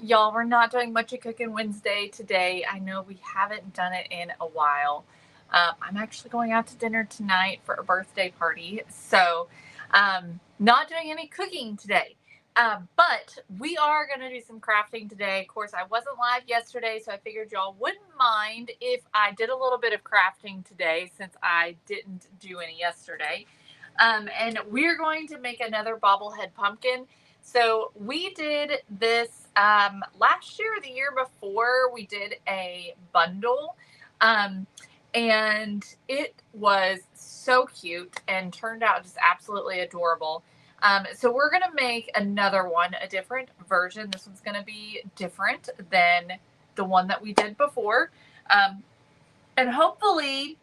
Y'all, we're not doing much of Cooking Wednesday today. I know we haven't done it in a while. I'm actually going out to dinner tonight for a birthday party, so not doing any cooking today. But we are going to do some crafting today. Of course, I wasn't live yesterday, so I figured y'all wouldn't mind if I did a little bit of crafting today since I didn't do any yesterday. And we're going to make another bobblehead pumpkin. So we did this last year or the year before. We did a bundle. And it was so cute and turned out just absolutely adorable. So we're going to make another one, a different version. This one's going to be different than the one that we did before. And hopefully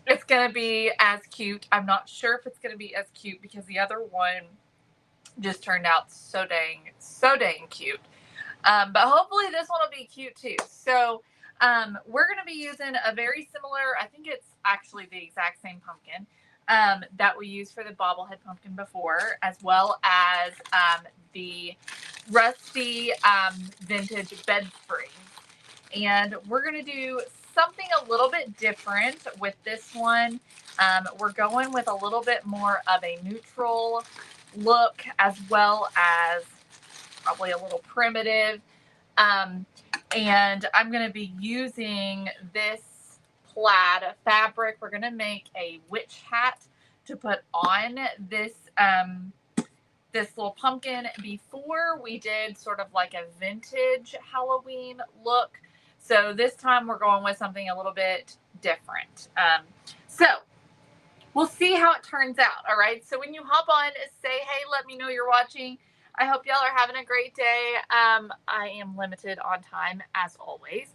it's going to be as cute. I'm not sure if it's going to be as cute because the other one just turned out so dang cute. But hopefully this one will be cute too. So we're going to be using a very similar, I think it's actually the exact same pumpkin that we used for the bobblehead pumpkin before, as well as the rusty vintage bed springs. And we're going to do something a little bit different with this one. We're going with a little bit more of a neutral look, as well as probably a little primitive. And I'm going to be using this plaid fabric. We're going to make a witch hat to put on this this little pumpkin. Before we did sort of like a vintage Halloween look. So this time we're going with something a little bit different. So we'll see how it turns out. All right. So when you hop on, say, hey, let me know you're watching. I hope y'all are having a great day. I am limited on time as always.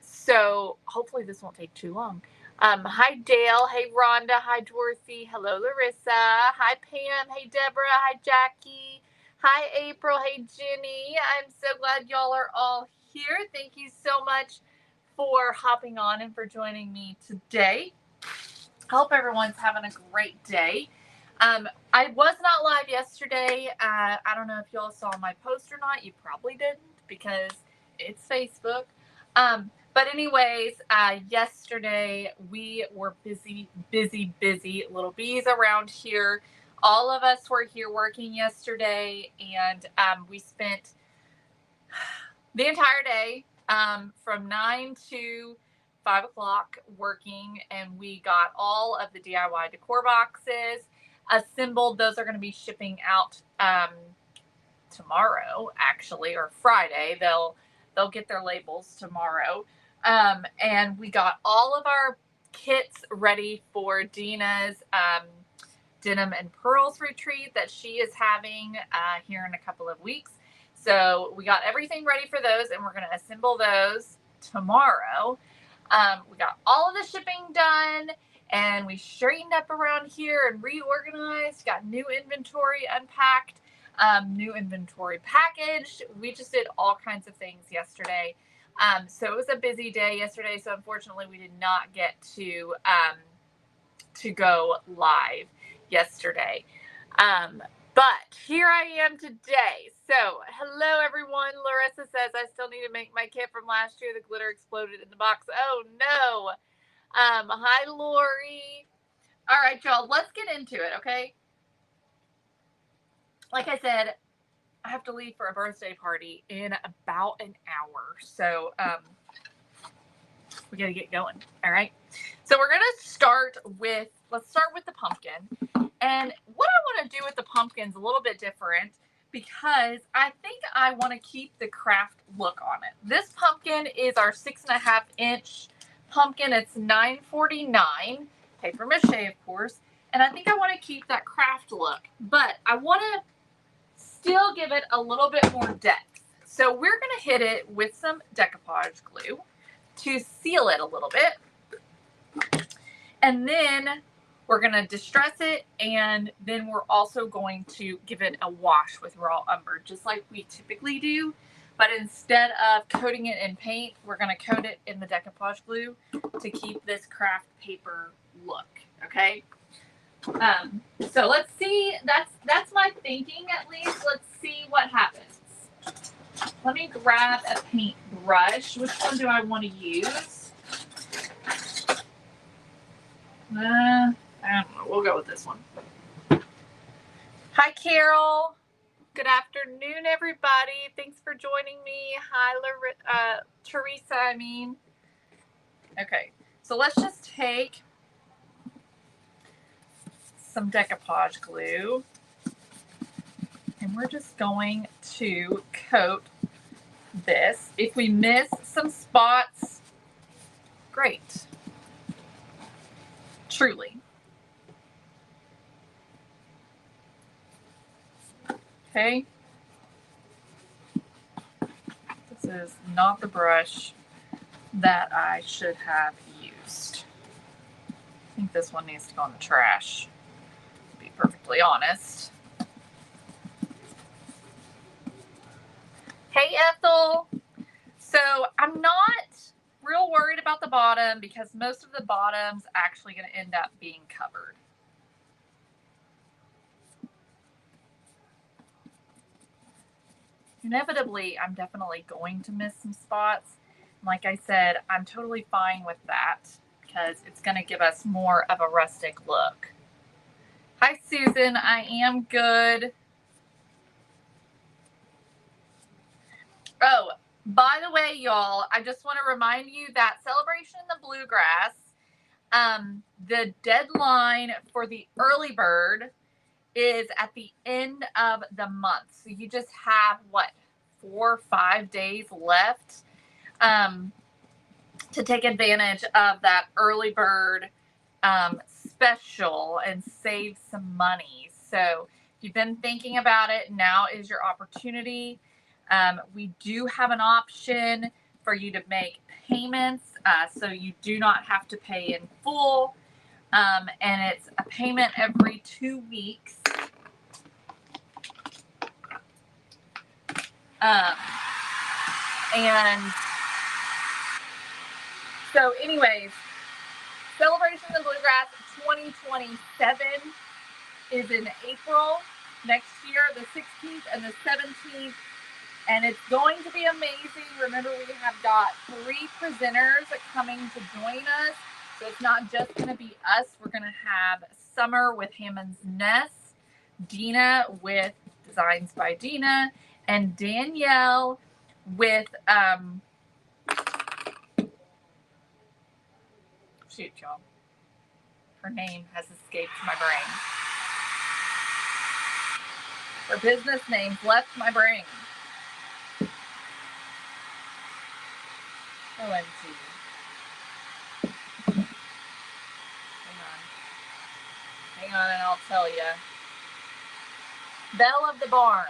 So hopefully this won't take too long. Hi, Dale. Hey, Rhonda. Hi, Dorothy. Hello, Larissa. Hi, Pam. Hey, Deborah. Hi, Jackie. Hi, April. Hey, Jenny. I'm so glad y'all are all here. Thank you so much for hopping on and for joining me today. Hope everyone's having a great day. I was not live yesterday. I don't know if y'all saw my post or not. You probably didn't because it's Facebook. But anyways, yesterday we were busy little bees around here. All of us were here working yesterday, and we spent the entire day from 9 to 5 o'clock working, and we got all of the DIY decor boxes assembled. Those are going to be shipping out tomorrow, actually, or Friday. They'll get their labels tomorrow. And we got all of our kits ready for Dina's Denim and Pearls retreat that she is having here in a couple of weeks. So we got everything ready for those, and we're going to assemble those tomorrow. We got all of the shipping done, and we straightened up around here and reorganized, got new inventory unpacked, new inventory packaged. We just did all kinds of things yesterday. So it was a busy day yesterday. So unfortunately we did not get to go live yesterday. But here I am today. So hello everyone. Larissa says I still need to make my kit from last year. The glitter exploded in the box. Oh no. Hi Lori. All right, y'all, let's get into it, okay? Like I said, I have to leave for a birthday party in about an hour. So we got to get going. All right. So we're going to start with, let's start with the pumpkin. And what I want to do with the pumpkin is a little bit different because I think I want to keep the craft look on it. This pumpkin is our 6.5 inch pumpkin. It's $9.49, paper mache, of course. And I think I want to keep that craft look, but I want to still give it a little bit more depth. So we're going to hit it with some decoupage glue to seal it a little bit. And then we're going to distress it, and then we're also going to give it a wash with raw umber, just like we typically do. But instead of coating it in paint, we're going to coat it in the decoupage glue to keep this craft paper look, okay? So let's see, that's my thinking at least. Let's see what happens. Let me grab a paintbrush. Which one do I want to use? I don't know. We'll go with this one. Hi, Carol. Good afternoon, everybody. Thanks for joining me. Hi, Teresa, I mean. Okay, so let's just take some decoupage glue, and we're just going to coat this. If we miss some spots, great. Truly. Okay. This is not the brush that I should have used. I think this one needs to go in the trash, to be perfectly honest. Hey, Ethel. So I'm not real worried about the bottom because most of the bottom's actually going to end up being covered. Inevitably, I'm definitely going to miss some spots. Like I said, I'm totally fine with that because it's going to give us more of a rustic look. Hi, Susan. I am good. Oh, by the way, y'all, I just want to remind you that Celebration in the Bluegrass, the deadline for the early bird is at the end of the month. So you just have, what, 4 or 5 days left to take advantage of that early bird special and save some money. So if you've been thinking about it, now is your opportunity. We do have an option for you to make payments, so you do not have to pay in full. And it's a payment every 2 weeks. And so anyways, Celebration of the Bluegrass 2027 is in April next year, the 16th and the 17th. And it's going to be amazing. Remember, we have got 3 presenters coming to join us. So it's not just going to be us. We're going to have Summer with Hammond's Nest, Dina with Designs by Dina, and Danielle with, shoot, y'all. Her name has escaped my brain. Her business name's left my brain. OMG. Hang on and I'll tell you. Belle of the Barn.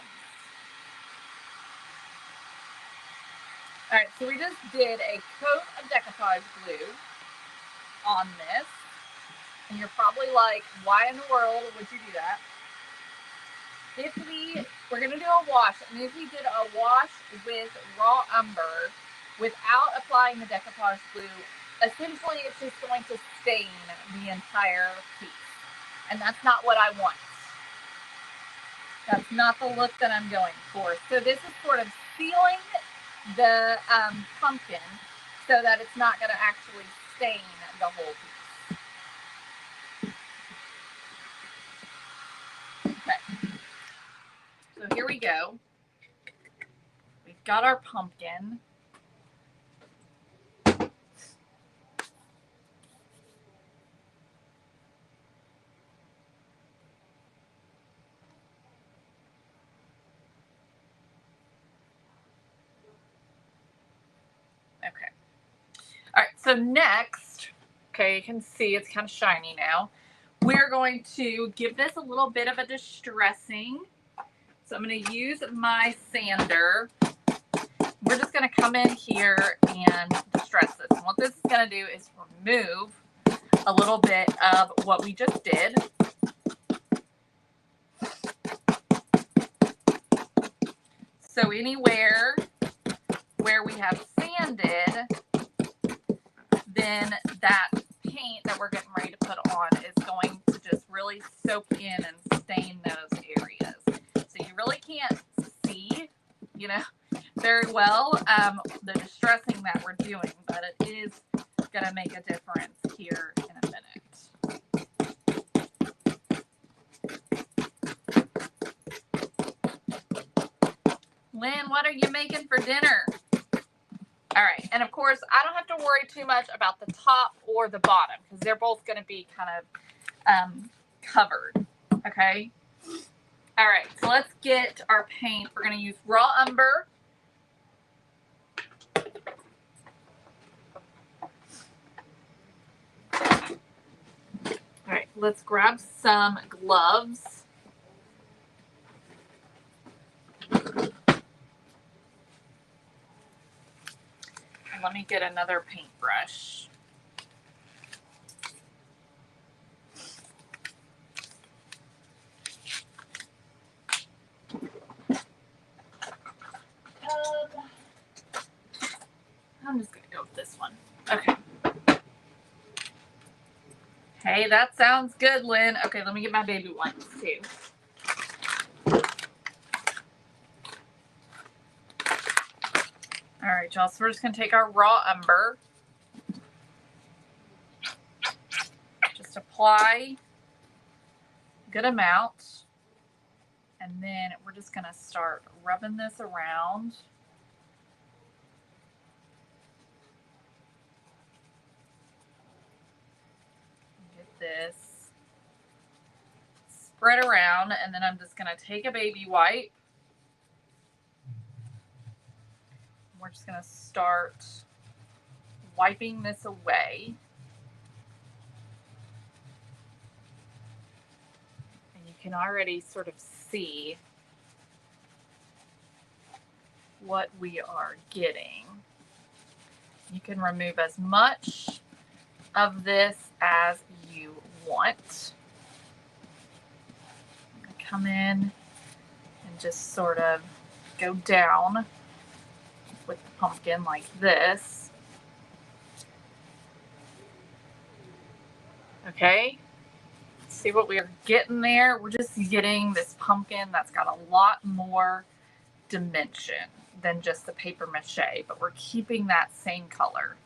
All right, so we just did a coat of decoupage glue on this. And you're probably like, why in the world would you do that? We're going to do a wash. And if we did a wash with raw umber without applying the decoupage glue, essentially it's just going to stain the entire piece. And that's not what I want. That's not the look that I'm going for. So this is sort of sealing the pumpkin so that it's not going to actually stain the whole piece. Okay. So here we go. We've got our pumpkin. Okay. All right, so next, okay, you can see it's kind of shiny now. We're going to give this a little bit of a distressing. So I'm going to use my sander. We're just going to come in here and distress this. And what this is going to do is remove a little bit of what we just did. So anywhere where we have sanded, then that paint that we're getting ready to put on is going to just really soak in and stain those areas. So you really can't see, you know, very well. The distressing that we're doing, but it is going to make a difference here in a minute. Lynn, what are you making for dinner? All right, and of course, I don't have to worry too much about the top or the bottom because they're both going to be kind of covered, okay? All right, so let's get our paint. We're going to use raw umber. All right, let's grab some gloves. Let me get another paintbrush. I'm just going to go with this one. Okay. Hey, that sounds good, Lynn. Okay, let me get my baby wipes too. All right, y'all. So we're just going to take our raw umber. Just apply a good amount. And then we're just going to start rubbing this around. Get this. Spread around. And then I'm just going to take a baby wipe. We're just going to start wiping this away. And you can already sort of see what we are getting. You can remove as much of this as you want. I'm going to come in and just sort of go down with the pumpkin like this. Okay, see what we're getting there? We're just getting this pumpkin that's got a lot more dimension than just the paper mache, but we're keeping that same color.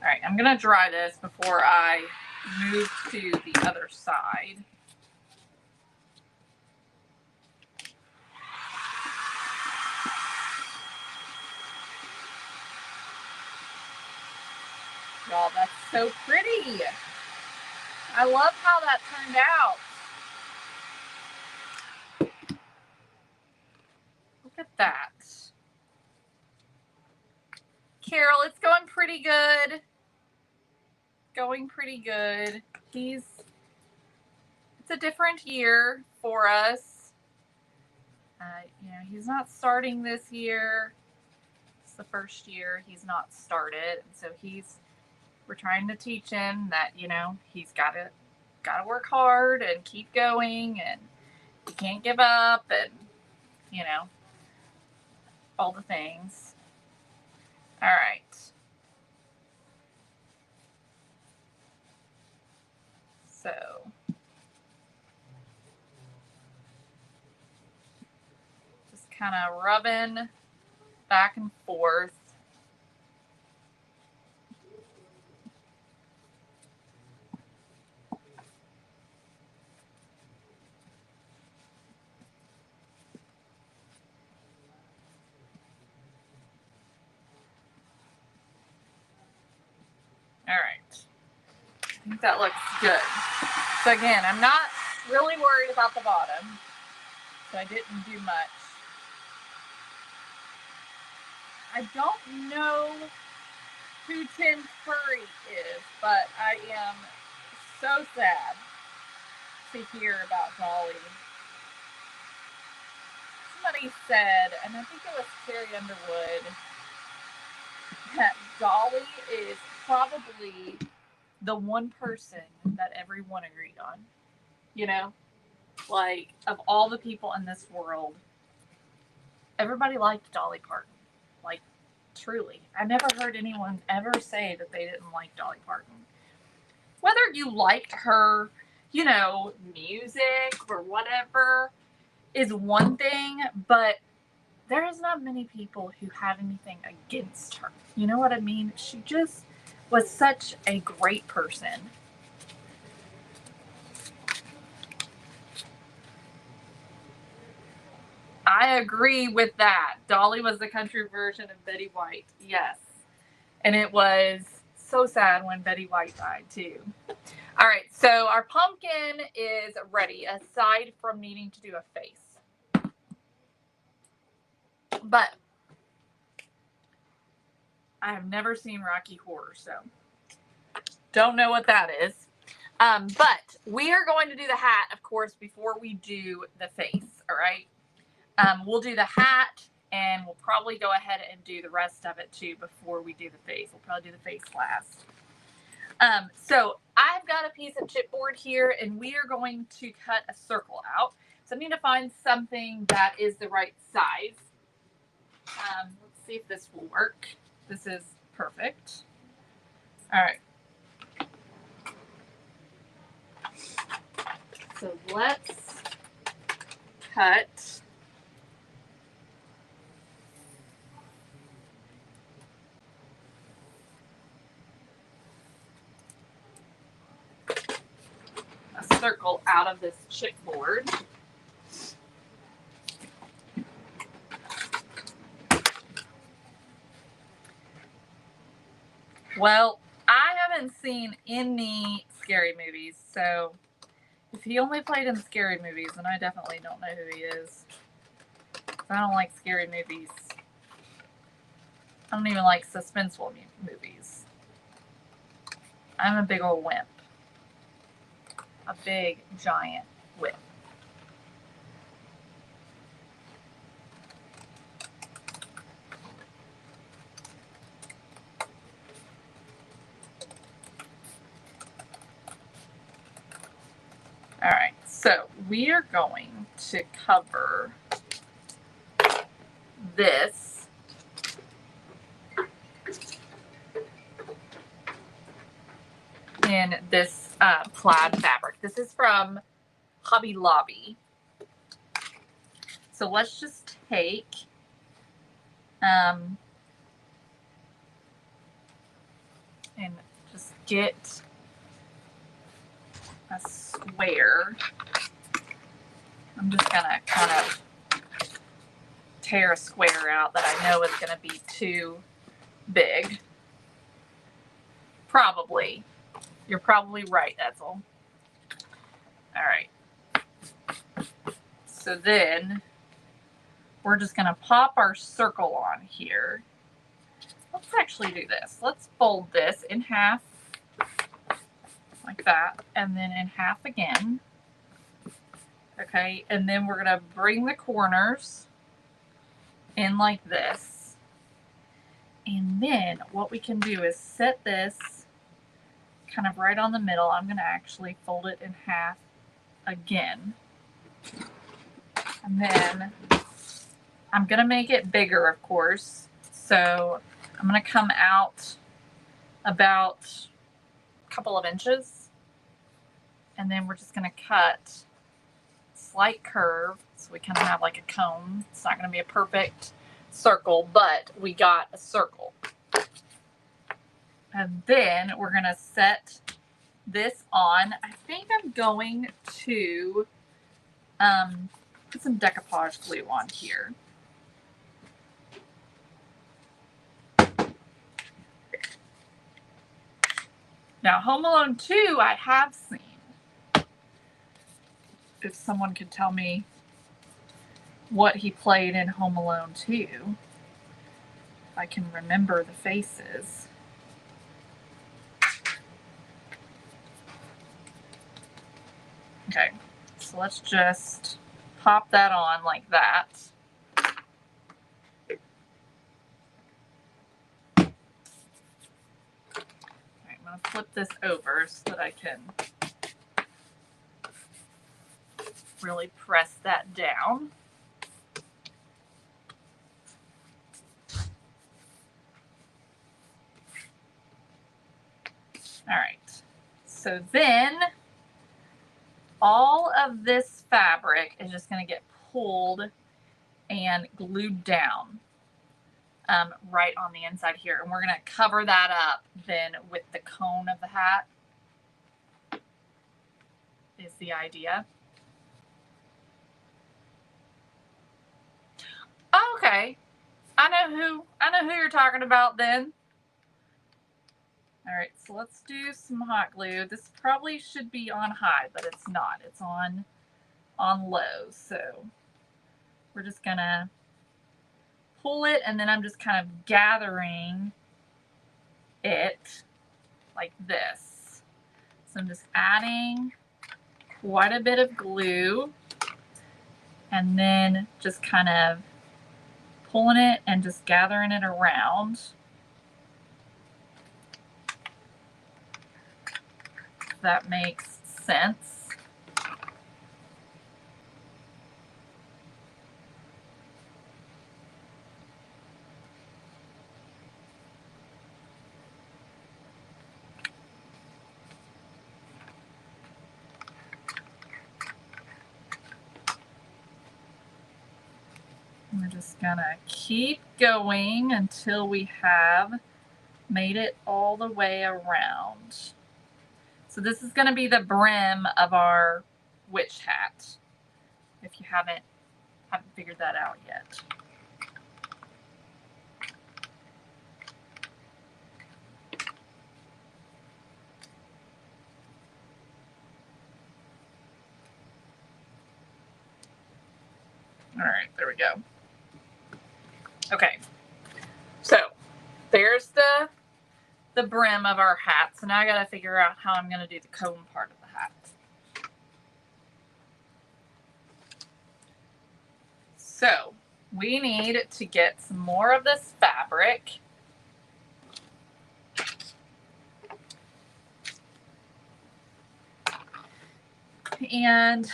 All right, I'm gonna dry this before I move to the other side. Y'all, that's so pretty. I love how that turned out. Look at that. Carol, it's going pretty good. Going pretty good. It's a different year for us. You know, he's not starting this year. It's the first year he's not started. And so we're trying to teach him that, you know, he's got to work hard and keep going, and he can't give up, and, you know, all the things. All right. So just kind of rubbing back and forth. All right. I think that looks good. So again, I'm not really worried about the bottom, so I didn't do much. I don't know who Tim Curry is, but I am so sad to hear about Dolly. Somebody said, and I think it was Carrie Underwood, that Dolly is probably the one person that everyone agreed on. You know, like, of all the people in this world, everybody liked Dolly Parton. Like, truly. I never heard anyone ever say that they didn't like Dolly Parton. Whether you liked her, you know, music or whatever is one thing, but there is not many people who had anything against her. You know what I mean? She just was such a great person. I agree with that. Dolly was the country version of Betty White. Yes. And it was so sad when Betty White died, too. All right, so our pumpkin is ready, aside from needing to do a face. But I have never seen Rocky Horror, so don't know what that is. But we are going to do the hat, of course, before we do the face, all right? We'll do the hat, and we'll probably go ahead and do the rest of it, too, before we do the face. We'll probably do the face last. So I've got a piece of chipboard here, and we are going to cut a circle out. So I need to find something that is the right size. Let's see if this will work. This is perfect. All right. So let's cut a circle out of this chipboard. Well, I haven't seen any scary movies, so if he only played in scary movies, then I definitely don't know who he is. I don't like scary movies. I don't even like suspenseful movies. I'm a big old wimp. A big, giant wimp. All right, so we are going to cover this in this plaid fabric. This is from Hobby Lobby. So let's just take and just get a square. I'm just gonna kind of tear a square out that I know is gonna be too big. Probably. You're probably right, Edsel. All right. So then we're just gonna pop our circle on here. Let's actually do this. Let's fold this in half like that, and then in half again. Okay, and then we're gonna bring the corners in like this. And then what we can do is set this kind of right on the middle. I'm gonna actually fold it in half again. And then I'm gonna make it bigger, of course. So I'm gonna come out about a couple of inches. And then we're just gonna cut slight curve, so we kind of have like a cone. It's not going to be a perfect circle, but we got a circle. And then we're going to set this on. I think I'm going to put some decoupage glue on here. Now, Home Alone 2 I have seen. If someone could tell me what he played in Home Alone 2, if I can remember the faces. Okay, so let's just pop that on like that. All right, I'm going to flip this over so that I can really press that down. All right, so then all of this fabric is just going to get pulled and glued down right on the inside here. And we're going to cover that up then with the cone of the hat is the idea. Okay. I know who you're talking about then. All right, so let's do some hot glue. This probably should be on high, but it's not. It's on low. So we're just gonna pull it, and then I'm just kind of gathering it like this. So I'm just adding quite a bit of glue, and then just kind of pulling it and just gathering it around. If that makes sense. We're just gonna keep going until we have made it all the way around. So this is gonna be the brim of our witch hat, if you haven't figured that out yet. All right, there we go. Okay, so there's the brim of our hat. So now I gotta figure out how I'm gonna do the cone part of the hat. So we need to get some more of this fabric. And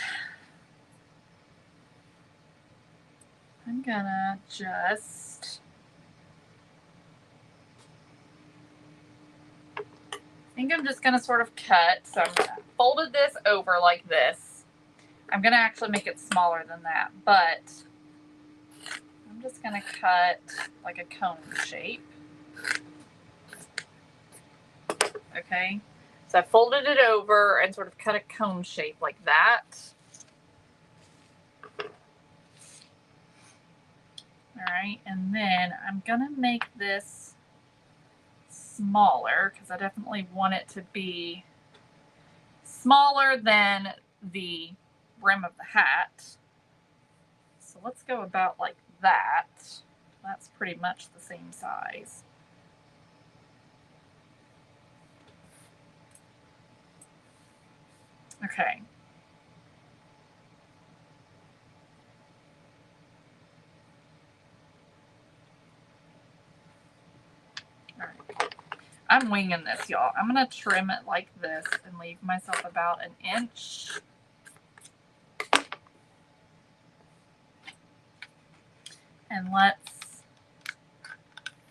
I'm gonna just, I think I'm just gonna sort of cut. So I'm gonna folded this over like this. I'm gonna actually make it smaller than that, but I'm just gonna cut like a cone shape. Okay, so I folded it over and sort of cut a cone shape like that. All right, and then I'm gonna make this smaller because I definitely want it to be smaller than the brim of the hat. So let's go about like that. That's pretty much the same size. Okay. All right. I'm winging this, y'all. I'm going to trim it like this and leave myself about an inch. And let's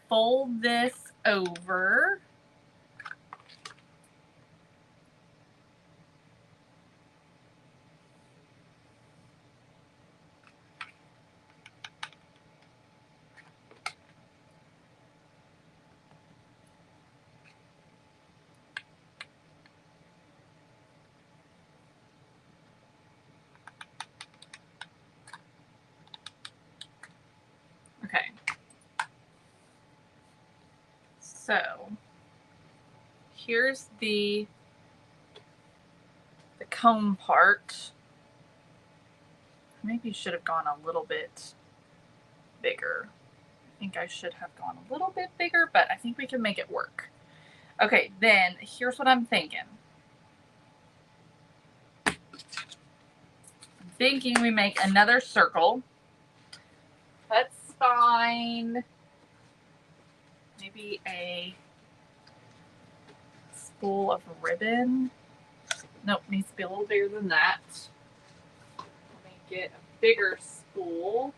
fold this over. Okay. So here's the cone part. Maybe should have gone a little bit bigger. I think I should have gone a little bit bigger, but I think we can make it work. Okay, then here's what I'm thinking. I'm thinking we make another circle. Let's find maybe a spool of ribbon. Nope, needs to be a little bigger than that. Let me get a bigger spool.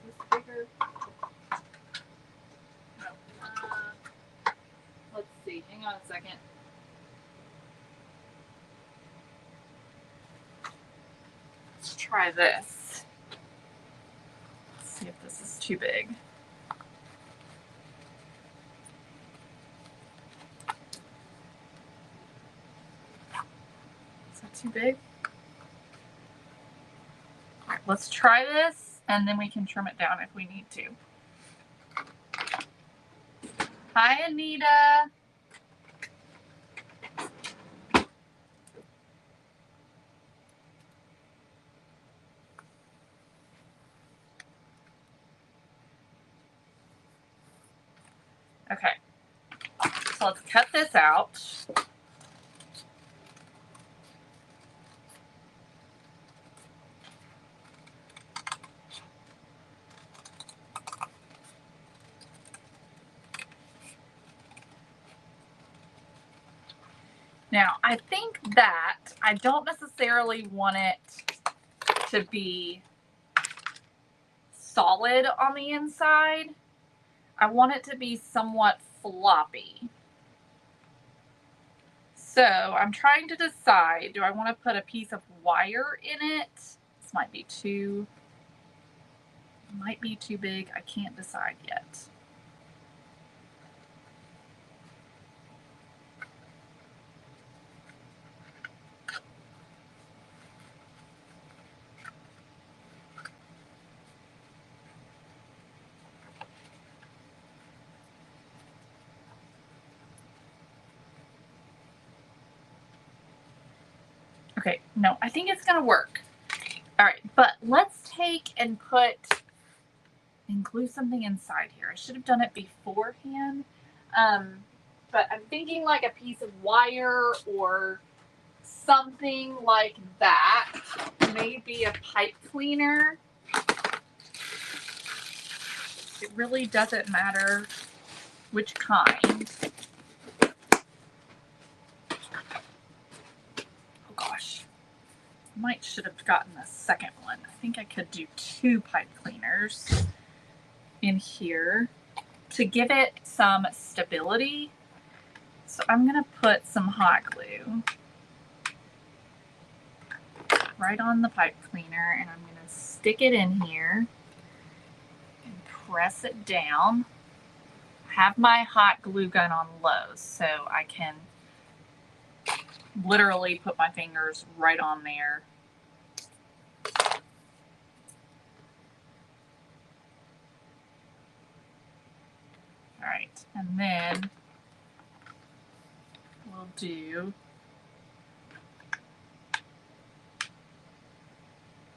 Is this bigger? No. Let's see. Hang on a second. Let's try this. Let's see if this is too big. Is that too big? All right, let's try this, and then we can trim it down if we need to. Hi, Anita. Okay, so let's cut this out. Now, I think that I don't necessarily want it to be solid on the inside. I want it to be somewhat floppy. So I'm trying to decide, do I want to put a piece of wire in it? This might be too big. I can't decide yet. Okay, no, I think it's gonna work. All right, but let's take and glue something inside here. I should have done it beforehand. But I'm thinking like a piece of wire or something like that. Maybe a pipe cleaner. It really doesn't matter which kind. Oh gosh, should have gotten a second one. I think I could do 2 pipe cleaners in here to give it some stability. So I'm gonna put some hot glue right on the pipe cleaner, and I'm gonna stick it in here and press it down. Have my hot glue gun on low so I can literally put my fingers right on there. All right, and then we'll do,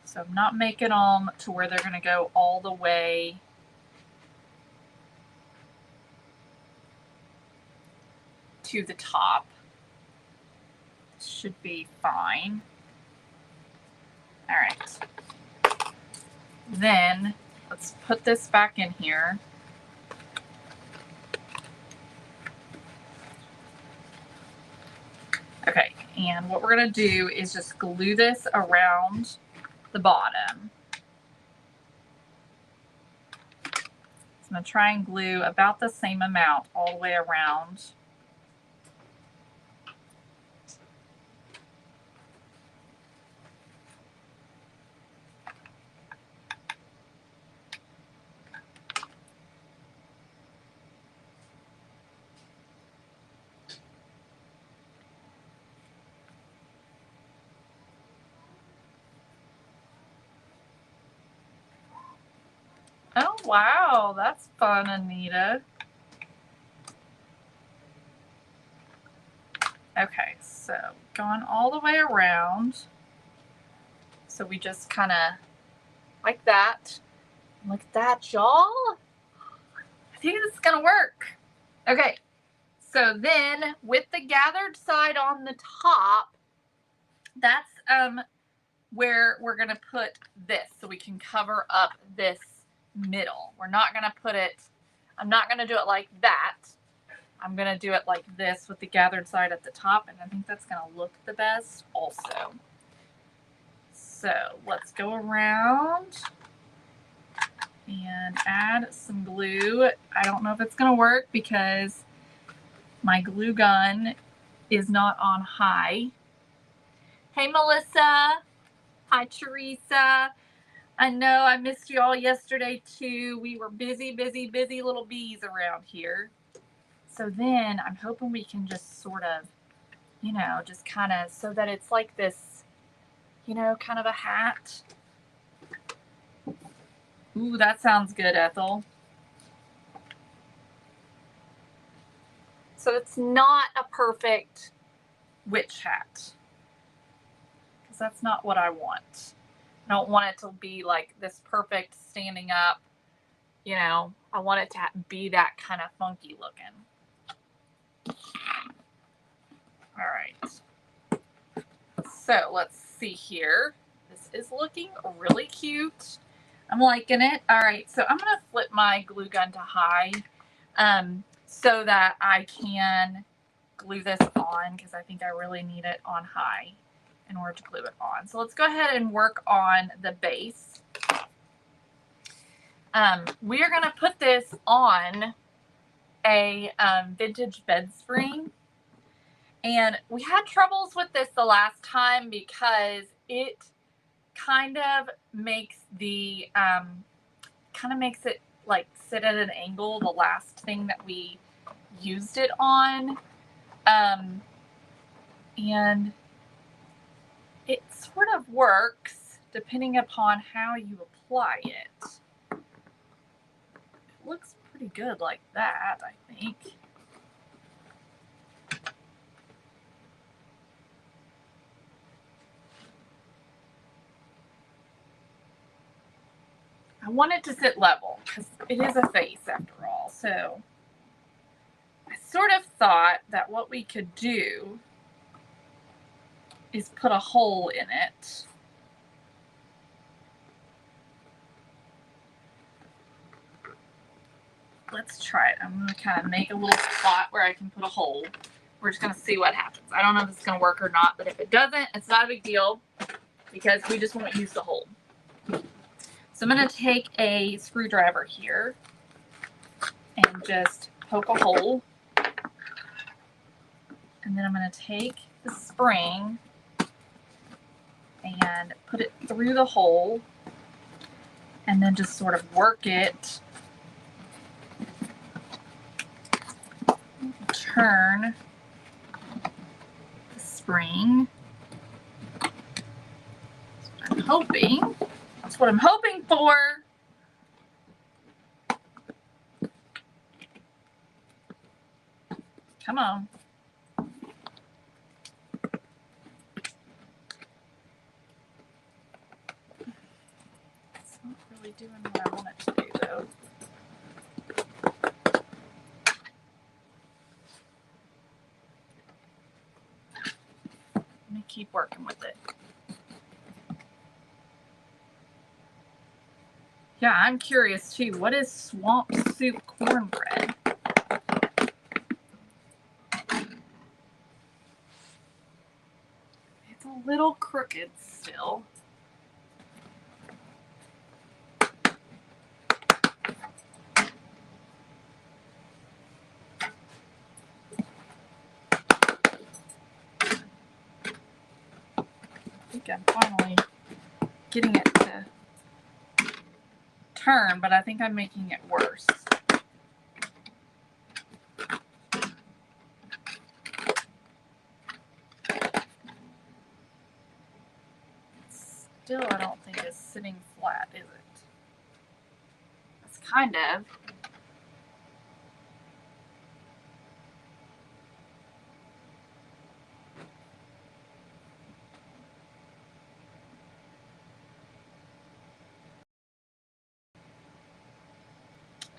so I'm not making them to where they're gonna go all the way to the top. Should be fine. All right. Then let's put this back in here. Okay, and what we're gonna do is just glue this around the bottom. So I'm gonna try and glue about the same amount all the way around. Oh, wow, that's fun, Anita. Okay, so going all the way around. So we just kind of like that. Look at that, y'all. I think this is gonna work. Okay, so then with the gathered side on the top, that's where we're gonna put this so we can cover up this middle. We're not gonna put it, I'm not gonna do it like that. I'm gonna do it like this with the gathered side at the top, and I think that's gonna look the best also. So let's go around and add some glue. I don't know if it's gonna work because my glue gun is not on high. Hey, Melissa. Hi, Teresa. I know I missed you all yesterday too. We were busy, busy, busy little bees around here. So then I'm hoping we can just sort of, just kind of so that it's like this, kind of a hat. Ooh, that sounds good, Ethel. So it's not a perfect witch hat, because that's not what I want. I don't want it to be like this perfect standing up. I want it to be that kind of funky looking. All right. So let's see here. This is looking really cute. I'm liking it. All right. So I'm going to flip my glue gun to high so that I can glue this on, because I think I really need it on high in order to glue it on. So let's go ahead and work on the base. We are going to put this on a vintage bed spring. And we had troubles with this the last time because it kind of makes it like sit at an angle, the last thing that we used it on. And it sort of works depending upon how you apply it. It looks pretty good like that, I think. I want it to sit level because it is a face after all. So I sort of thought that what we could do is put a hole in it. Let's try it. I'm going to kind of make a little spot where I can put a hole. We're just going to see what happens. I don't know if it's going to work or not, but if it doesn't, it's not a big deal because we just won't use the hole. So I'm going to take a screwdriver here and just poke a hole. And then I'm going to take the spring and put it through the hole and then just sort of work it. Turn the spring. That's what I'm hoping for. Come on. It's not really doing what I want it to do, though. Let me keep working with it. Yeah, I'm curious too. What is swamp soup cornbread? It's a little crooked still. I think I'm finally getting it to turn, but I think I'm making it worse. Still, I don't think it's sitting flat, is it? It's kind of.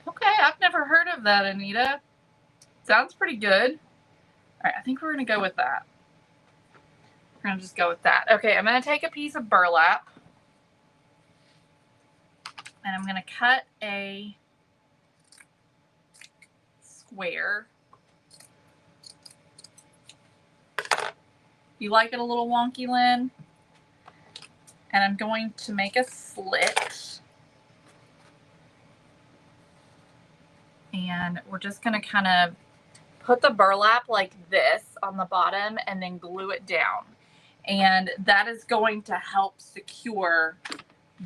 Okay, I've never heard of that, Anita. Sounds pretty good. All right, I think we're going to go with that. We're going to just go with that. Okay, I'm going to take a piece of burlap and I'm going to cut a square. You like it a little wonky, Lynn? And I'm going to make a slit. And we're just going to kind of put the burlap like this on the bottom and then glue it down. and that is going to help secure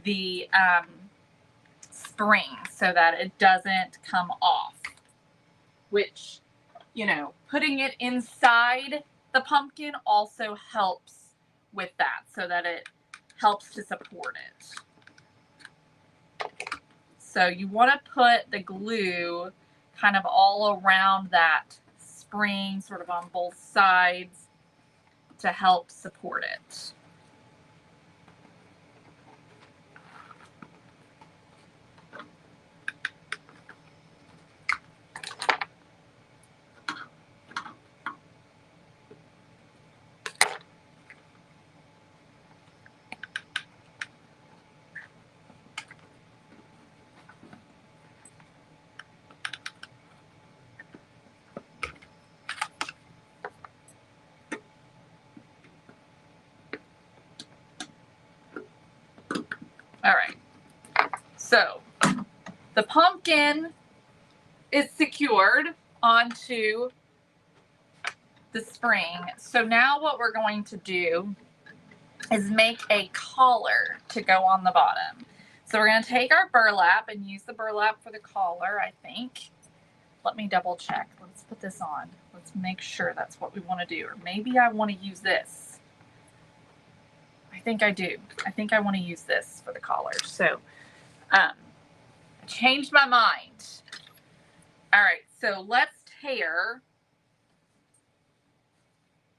the spring so that it doesn't come off, which, you know, putting it inside the pumpkin also helps with that so that it helps to support it. So you want to put the glue kind of all around that spring, sort of on both sides, to help support it. All right, so the pumpkin is secured onto the spring. So now what we're going to do is make a collar to go on the bottom. So we're going to take our burlap and use the burlap for the collar, I think. Let me double check. Let's put this on. Let's make sure that's what we want to do. Or maybe I want to use this. I think I do. I think I want to use this for the collar. So I changed my mind. All right, so let's tear.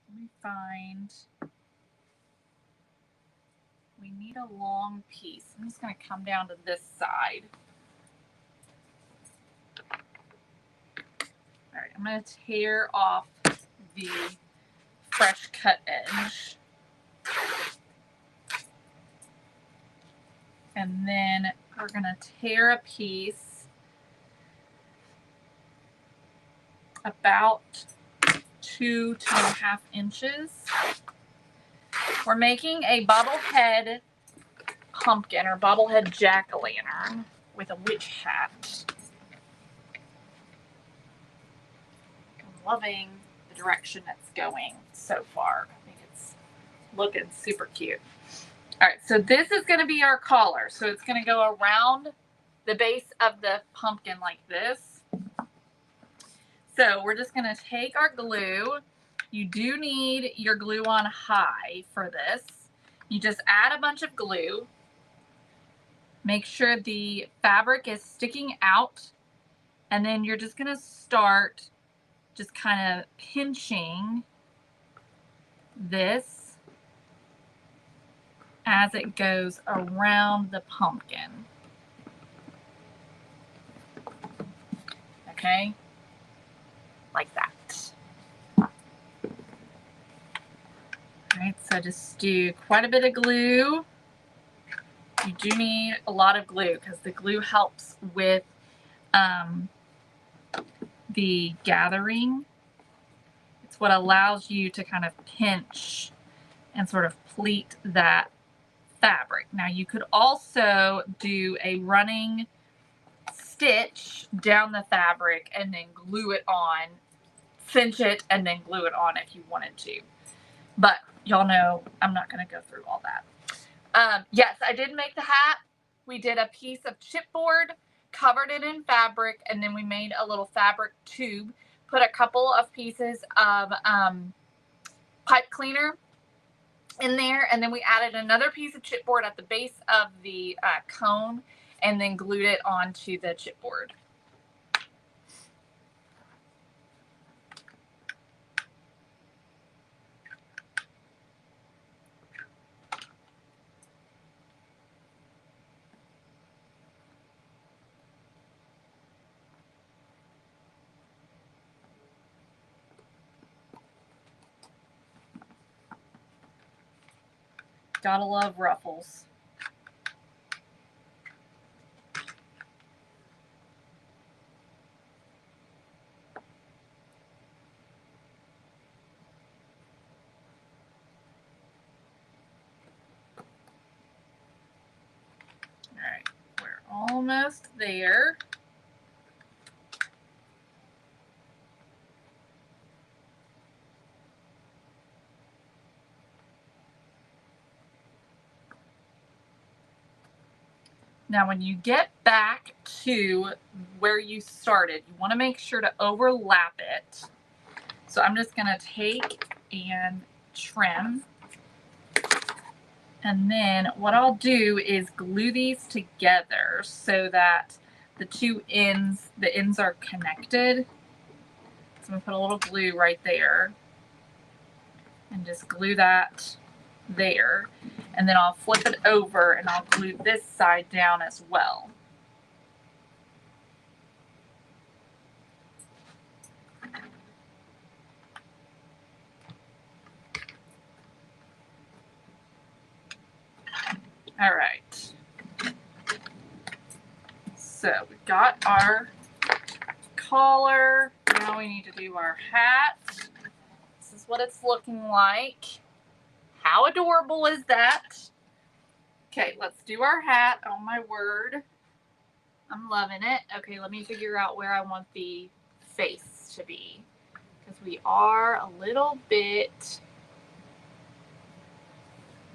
Let me find. We need a long piece. I'm just going to come down to this side. All right, I'm going to tear off the fresh cut edge. And then we're going to tear a piece about 2.5 inches. We're making a bobblehead pumpkin or bobblehead jack-o'-lantern with a witch hat. I'm loving the direction it's going so far. I think it's looking super cute. All right, so this is going to be our collar. So it's going to go around the base of the pumpkin like this. So we're just going to take our glue. You do need your glue on high for this. You just add a bunch of glue. Make sure the fabric is sticking out. And then you're just going to start just kind of pinching this as it goes around the pumpkin. Okay? Like that. All right, so just do quite a bit of glue. You do need a lot of glue because the glue helps with the gathering. It's what allows you to kind of pinch and sort of pleat that fabric. Now you could also do a running stitch down the fabric and then glue it on, cinch it, and then glue it on if you wanted to. But y'all know I'm not going to go through all that. Yes, I did make the hat. We did a piece of chipboard, covered it in fabric, and then we made a little fabric tube, put a couple of pieces of pipe cleaner in there, and then we added another piece of chipboard at the base of the cone and then glued it onto the chipboard. Gotta love ruffles. All right, we're almost there. Now, when you get back to where you started, you want to make sure to overlap it. So I'm just going to take and trim. And then what I'll do is glue these together so that the ends are connected. So I'm going to put a little glue right there and just glue that there. And then I'll flip it over and I'll glue this side down as well. All right. So we've got our collar. Now we need to do our hat. This is what it's looking like. How adorable is that? Okay, let's do our hat. Oh my word. I'm loving it. Okay, let me figure out where I want the face to be, because we are a little bit...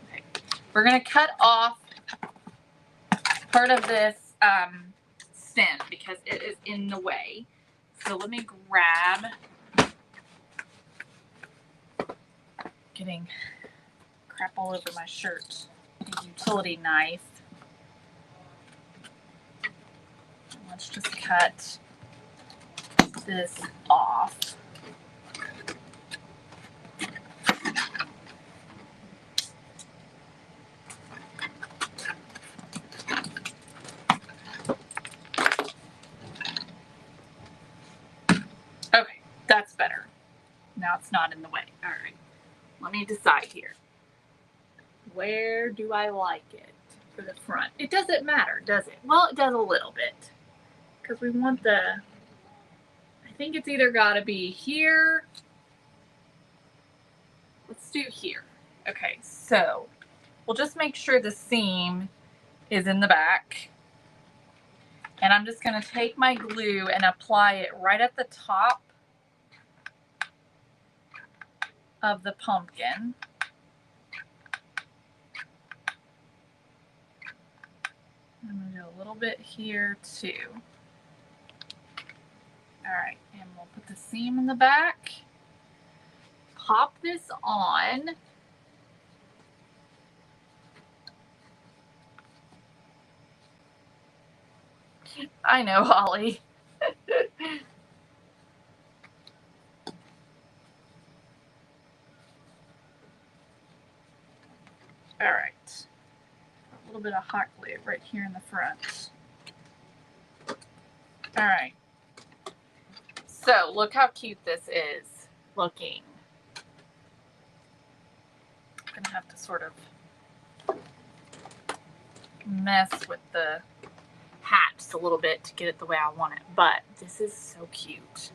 Okay. We're going to cut off part of this stem because it is in the way. So let me grab... Getting crap all over my shirt. A utility knife. Let's just cut this off. Okay, that's better. Now it's not in the way. All right, let me decide here. Where do I like it for the front? It doesn't matter, does it? Well, it does a little bit, because we want the... I think it's either got to be here. Let's do here. Okay, so we'll just make sure the seam is in the back. And I'm just going to take my glue and apply it right at the top of the pumpkin. I'm going to do a little bit here too. All right, and we'll put the seam in the back. Pop this on. I know, Holly. All right. A little bit of hot glue right here in the front. All right. So look how cute this is looking. I'm gonna have to sort of mess with the hat just a little bit to get it the way I want it, but this is so cute.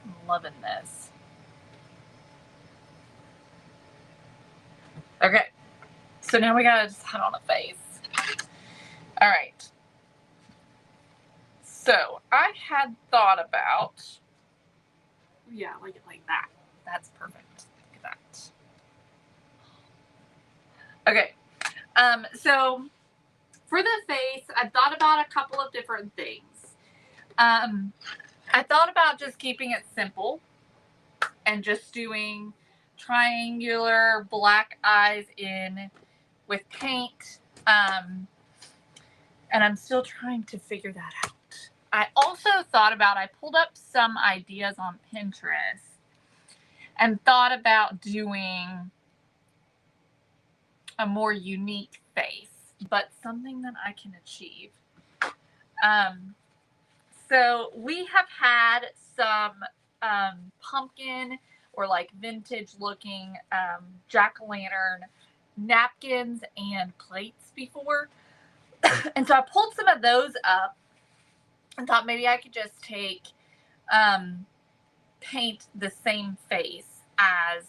I'm loving this. Okay, so now we gotta just put on a face. All right. So I had thought about, yeah, like it like that. That's perfect. Look at that. Okay. So for the face, I thought about a couple of different things. I thought about just keeping it simple and just doing triangular black eyes in with paint. And I'm still trying to figure that out. I also thought about, I pulled up some ideas on Pinterest and thought about doing a more unique face, but something that I can achieve. So we have had some pumpkin or like vintage looking jack-o'-lantern napkins and plates before. And so I pulled some of those up and thought maybe I could just take, paint the same face as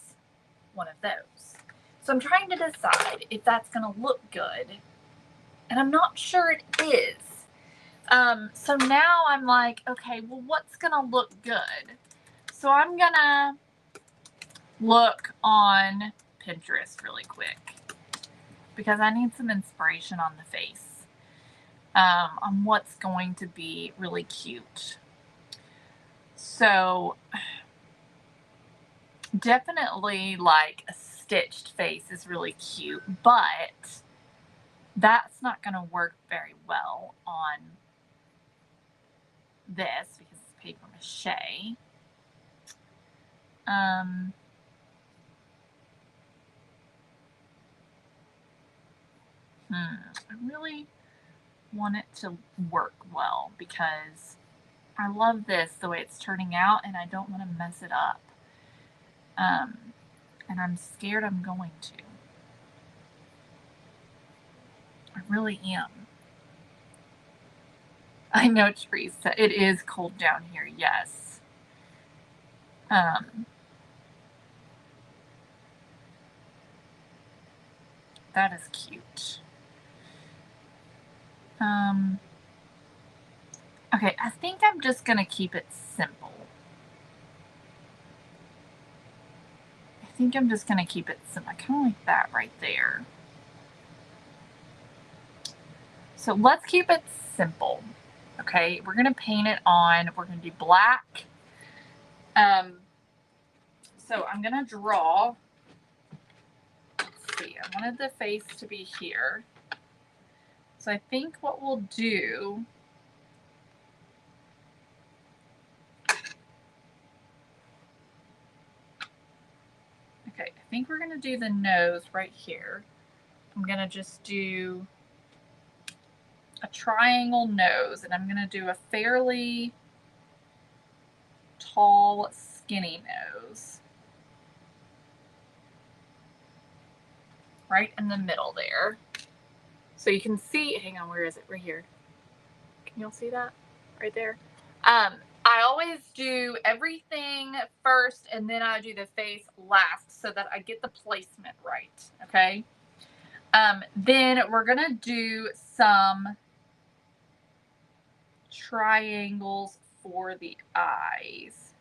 one of those. So I'm trying to decide if that's going to look good. And I'm not sure it is. So now I'm like, okay, well, what's going to look good? So I'm going to look on Pinterest really quick because I need some inspiration on the face. on what's going to be really cute. So definitely like a stitched face is really cute, but that's not going to work very well on this because it's paper mache. I really want it to work well because I love this the way it's turning out and I don't want to mess it up. And I'm scared I'm going to. I really am. I know, Teresa. It is cold down here, yes. That is cute. Okay, I think I'm just going to keep it simple. I think I'm just going to keep it simple. I kind of like that right there. So let's keep it simple. Okay, we're going to paint it on. We're going to do black. So I'm going to draw. Let's see. I wanted the face to be here. So I think what we'll do. Okay, I think we're going to do the nose right here. I'm going to just do a triangle nose, and I'm going to do a fairly tall, skinny nose. Right in the middle there. So you can see, hang on, where is it? Right here. Can y'all see that? Right there. I always do everything first and then I do the face last so that I get the placement right. Okay. Then we're gonna do some triangles for the eyes.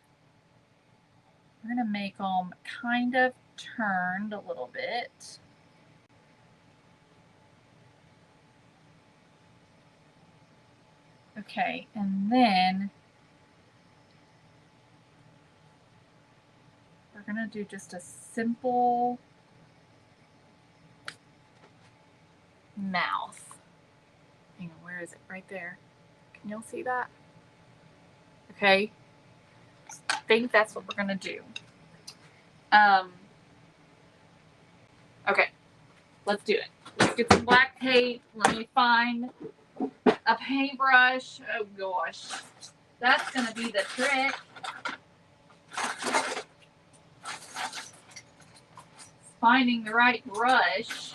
We're gonna make them kind of turned a little bit. Okay, and then we're gonna do just a simple mouth. Hang on, where is it? Right there. Can y'all see that? Okay. I think that's what we're gonna do. Okay, let's do it. Let's get some black tape. Let me find a paintbrush. Oh gosh, that's gonna be the trick. Finding the right brush.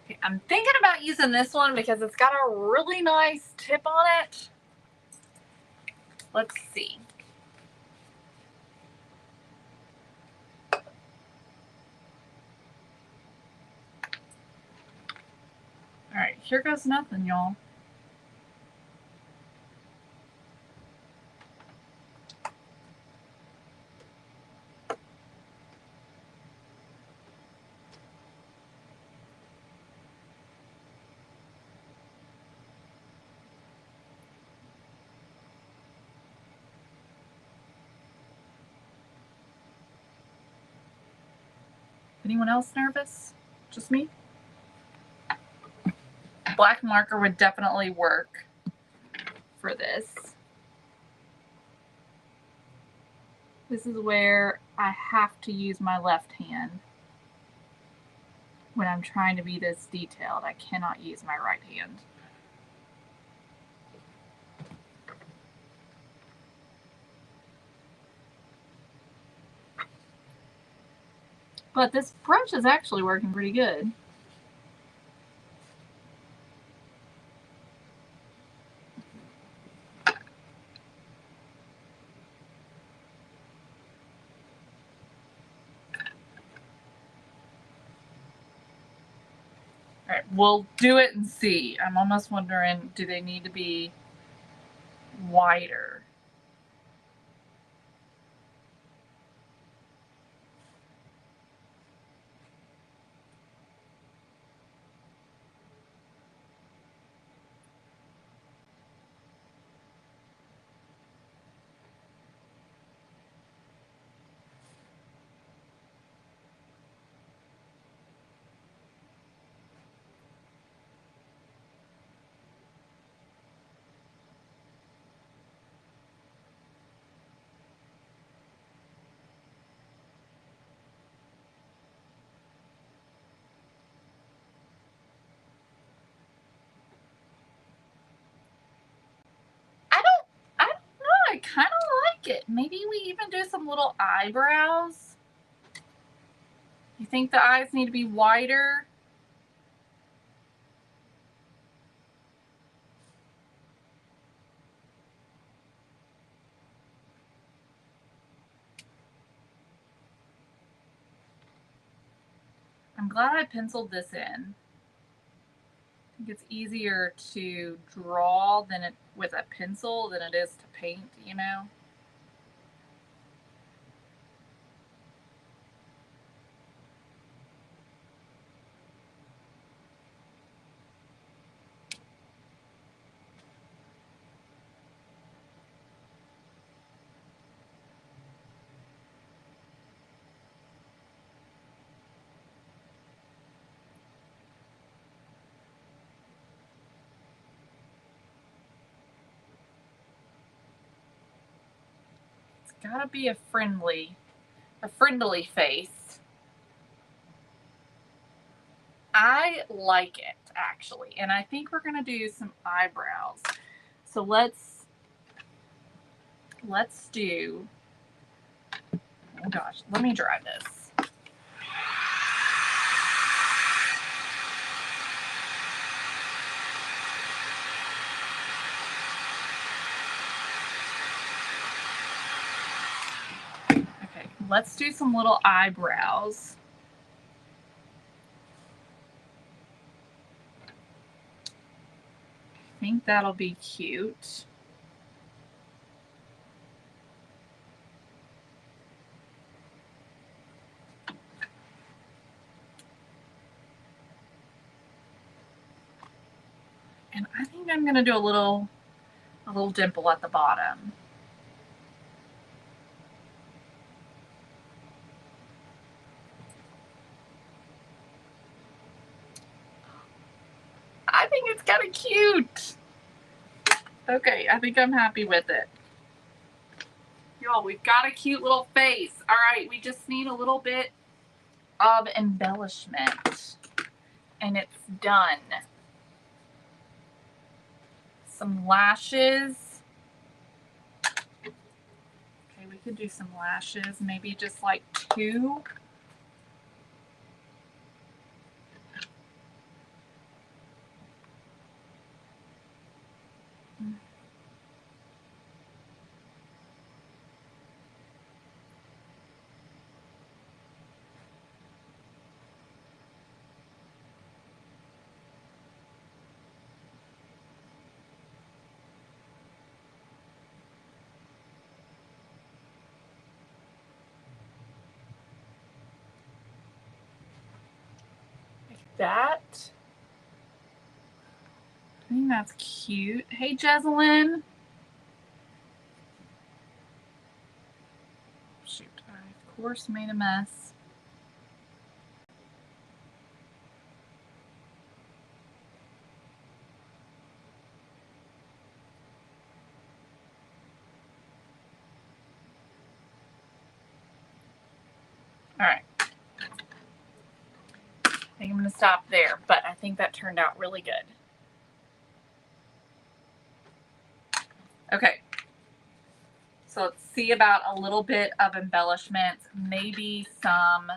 Okay, I'm thinking about using this one because it's got a really nice tip on it. Let's see. All right, here goes nothing, y'all. Anyone else nervous? Just me? Black marker would definitely work for this. This is where I have to use my left hand when I'm trying to be this detailed. I cannot use my right hand. But this brush is actually working pretty good. All right, we'll do it and see. I'm almost wondering, do they need to be wider? I don't know. I kind of like it. Maybe we even do some little eyebrows. You think the eyes need to be wider? I'm glad I penciled this in. I think it's easier to draw with a pencil than it is to paint, you know? It's gotta be a friendly face. I like it, actually, and I think we're gonna do some eyebrows. So let's do, oh gosh, let me dry this. Okay, let's do some little eyebrows. I think that'll be cute. And I think I'm gonna do a little dimple at the bottom. I think it's kind of cute. Okay, I think I'm happy with it. Y'all, we've got a cute little face. All right, we just need a little bit of embellishment. And it's done. Some lashes. Okay, we could do some lashes. Maybe just like 2. That. I think that's cute. Hey, Jezelyn. Shoot, I of course made a mess. All right. I think I'm going to stop there, but I think that turned out really good. Okay. So let's see about a little bit of embellishment, maybe some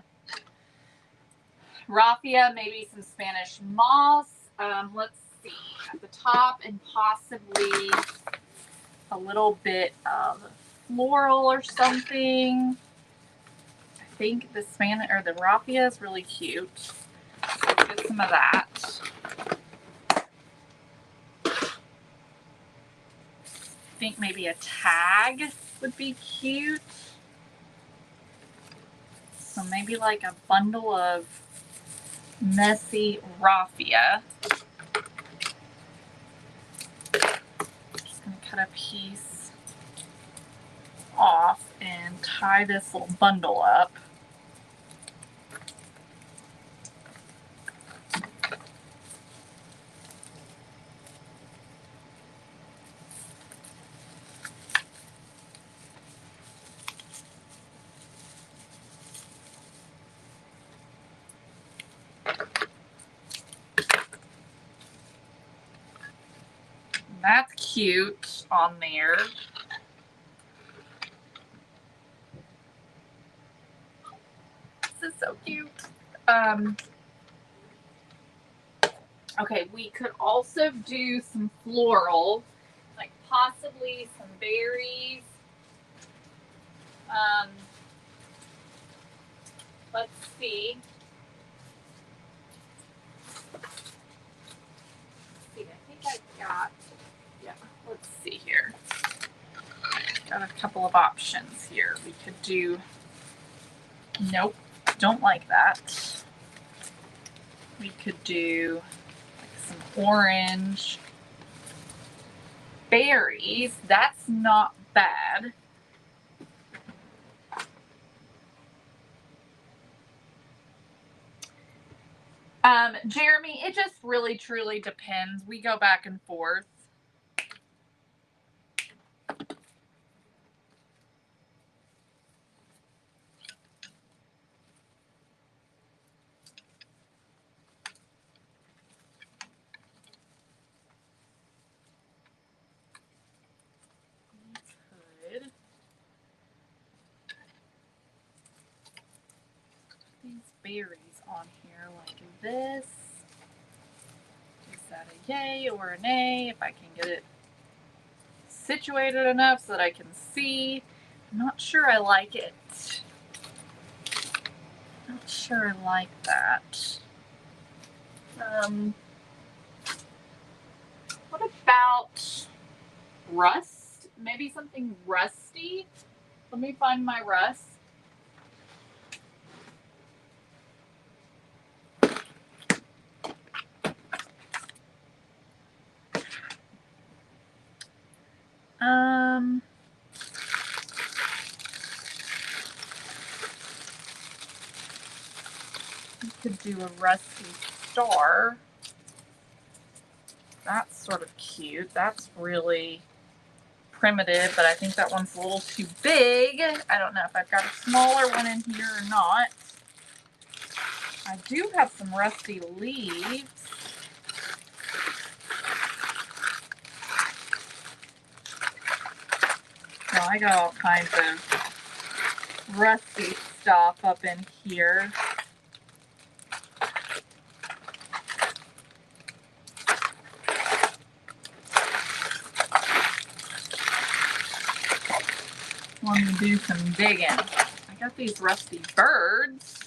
raffia, maybe some Spanish moss. Let's see, at the top, and possibly a little bit of floral or something. I think the Spanish or the raffia is really cute. So get some of that. I think maybe a tag would be cute. So maybe like a bundle of messy raffia. Just gonna cut a piece off and tie this little bundle up. That's cute on there. This is so cute. Okay, we could also do some floral, like possibly some berries. Let's see. I think I got, yeah, let's see here. Got a couple of options here. We could do, nope, don't like that. We could do like some orange berries. That's not bad. Jeremy, it just really truly depends. We go back and forth. Good. These berries on here like this. Is that a yay or a nay? If I can get it situated enough so that I can see. I'm not sure I like it. Not sure I like that. What about rust? Maybe something rusty? Let me find my rust. You could do a rusty star. That's sort of cute. That's really primitive, but I think that one's a little too big. I don't know if I've got a smaller one in here or not. I do have some rusty leaves. So I got all kinds of rusty stuff up in here. Let me do some digging. I got these rusty birds.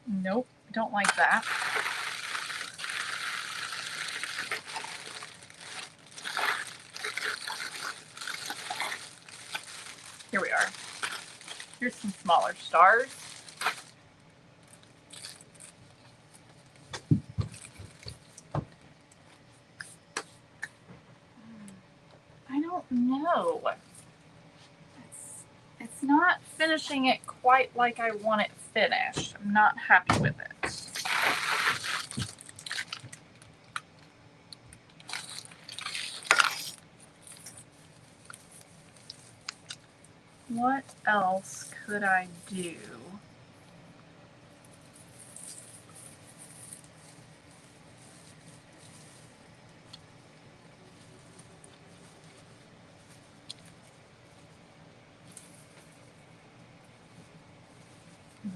Nope, don't like that. Here we are. Here's some smaller stars. I don't know. It's not finishing it quite like I want it finished. I'm not happy with it. What else could I do?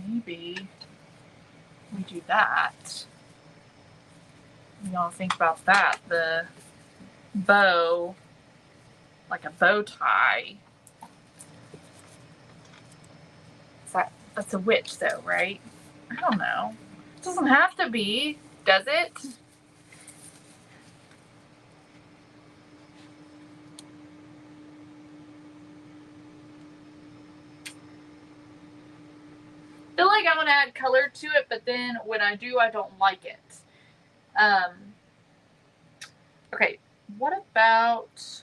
Maybe we do that. Y'all think about that. The bow, like a bow tie. That's a witch though, right? I don't know. It doesn't have to be, does it? I feel like I want to add color to it, but then when I do, I don't like it. Okay, what about...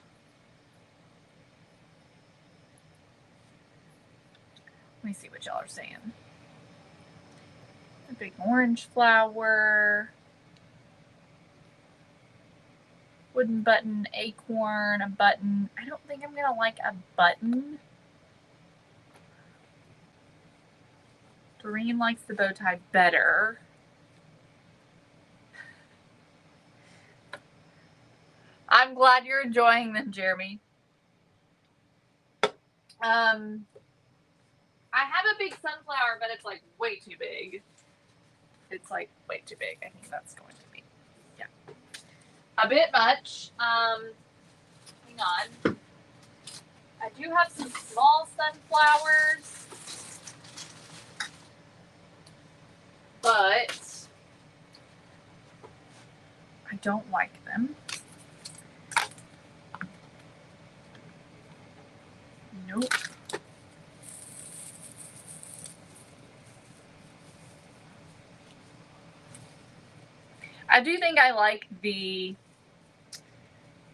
Let me see what y'all are saying. A big orange flower. Wooden button, acorn, a button. I don't think I'm going to like a button. Doreen likes the bow tie better. I'm glad you're enjoying them, Jeremy. I have a big sunflower, but it's like way too big. It's like way too big. I think that's going to be, yeah, a bit much. Hang on. I do have some small sunflowers, but I don't like them. Nope. I do think I like the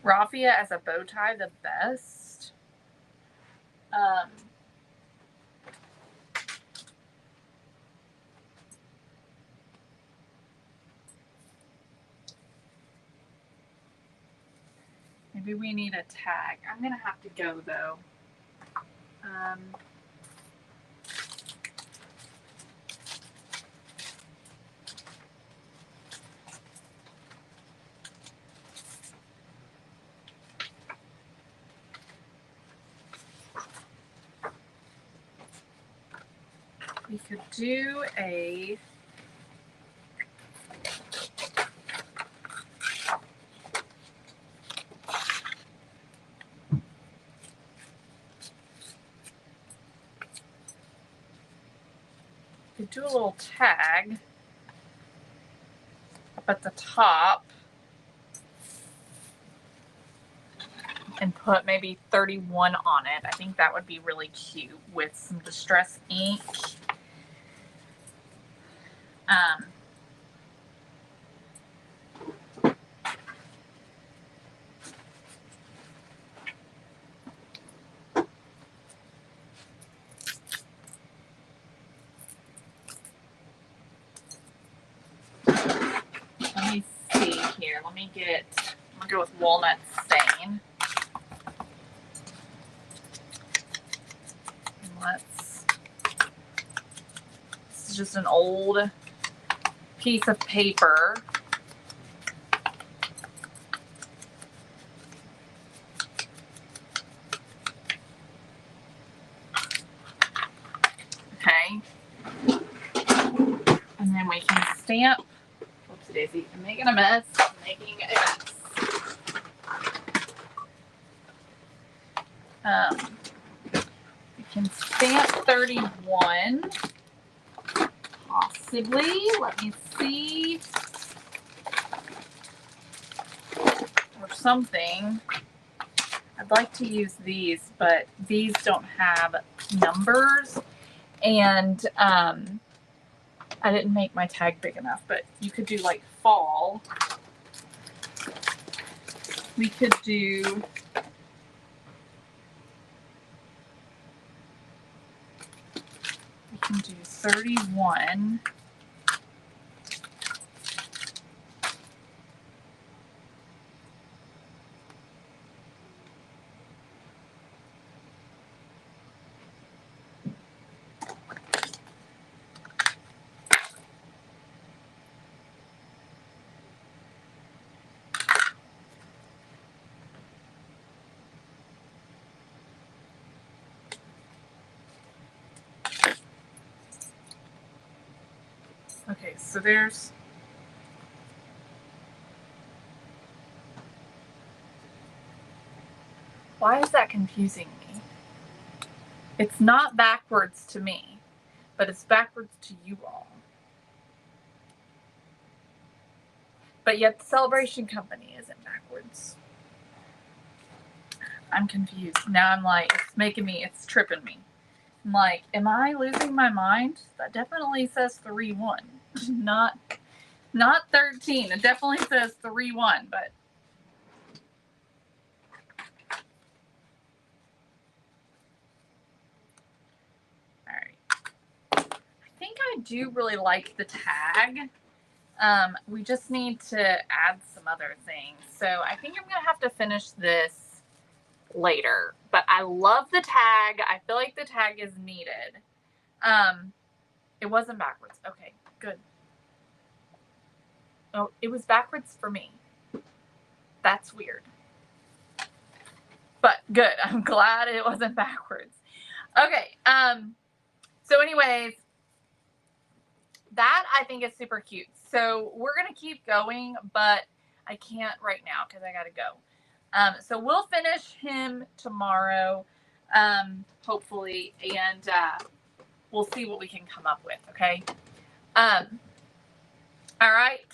raffia as a bow tie the best. Maybe we need a tag. I'm gonna have to go though. We could do a... do a little tag up at the top and put maybe 31 on it. I think that would be really cute with some distress ink. Let me see here. I'm gonna go with walnut stain. This is just an old piece of paper. Okay. And then we can stamp. Whoopsie daisy. I'm making a mess. We can stamp 31. Possibly. Let me see. Or something. I'd like to use these, but these don't have numbers. And I didn't make my tag big enough, but you could do like fall. We could do... We can do 31. Okay, so there's Why is that confusing me? It's not backwards to me, but it's backwards to you all. But yet the Celebration Company isn't backwards. I'm confused. Now I'm like, it's tripping me. I'm like, am I losing my mind? That definitely says 3-1. Not 13. It definitely says 3-1, but all right. I think I do really like the tag. We just need to add some other things. So I think I'm gonna have to finish this later. But I love the tag. I feel like the tag is needed. It wasn't backwards. Okay, good. Oh, it was backwards for me. That's weird. But good. I'm glad it wasn't backwards. Okay. So anyways, that I think is super cute. So we're going to keep going, but I can't right now because I got to go. So we'll finish him tomorrow, hopefully, and we'll see what we can come up with, okay? All right.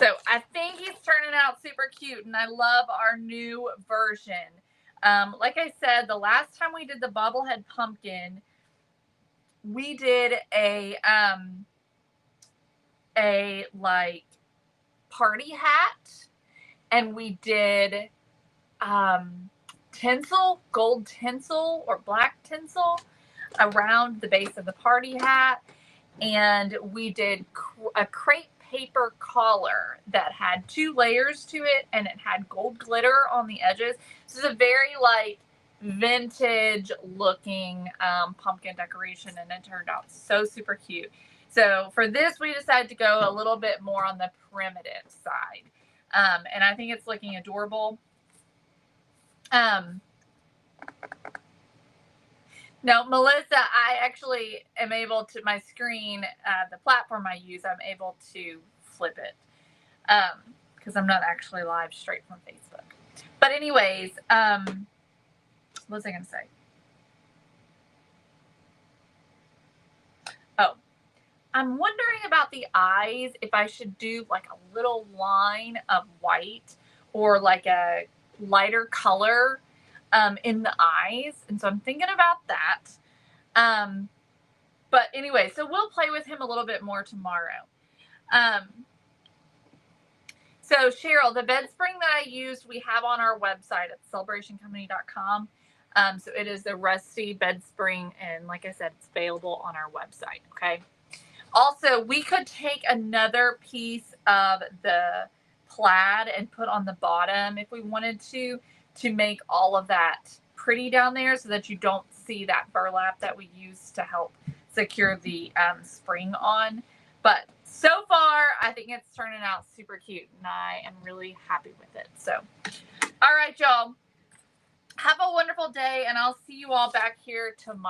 So I think he's turning out super cute, and I love our new version. Like I said, the last time we did the bobblehead pumpkin, we did a like party hat, and we did tinsel, gold tinsel or black tinsel around the base of the party hat, and we did a crepe paper collar that had 2 layers to it, and it had gold glitter on the edges. This is a very like vintage looking pumpkin decoration, and it turned out so super cute. So for this, we decided to go a little bit more on the primitive side, and I think it's looking adorable. No, Melissa, I actually am able to, my screen, the platform I use, I'm able to flip it because I'm not actually live straight from Facebook. But anyways, what was I going to say? Oh, I'm wondering about the eyes, if I should do like a little line of white or like a lighter color in the eyes. And so I'm thinking about that. But anyway, so we'll play with him a little bit more tomorrow. So Cheryl, the bed spring that I used, we have on our website at celebrationcompany.com. So it is the rusty bed spring, and like I said, it's available on our website. Okay. Also, we could take another piece of the plaid and put on the bottom if we wanted to make all of that pretty down there, so that you don't see that burlap that we use to help secure the spring on. But so far, I think it's turning out super cute, and I am really happy with it. So, all right, y'all. Have a wonderful day, and I'll see you all back here tomorrow.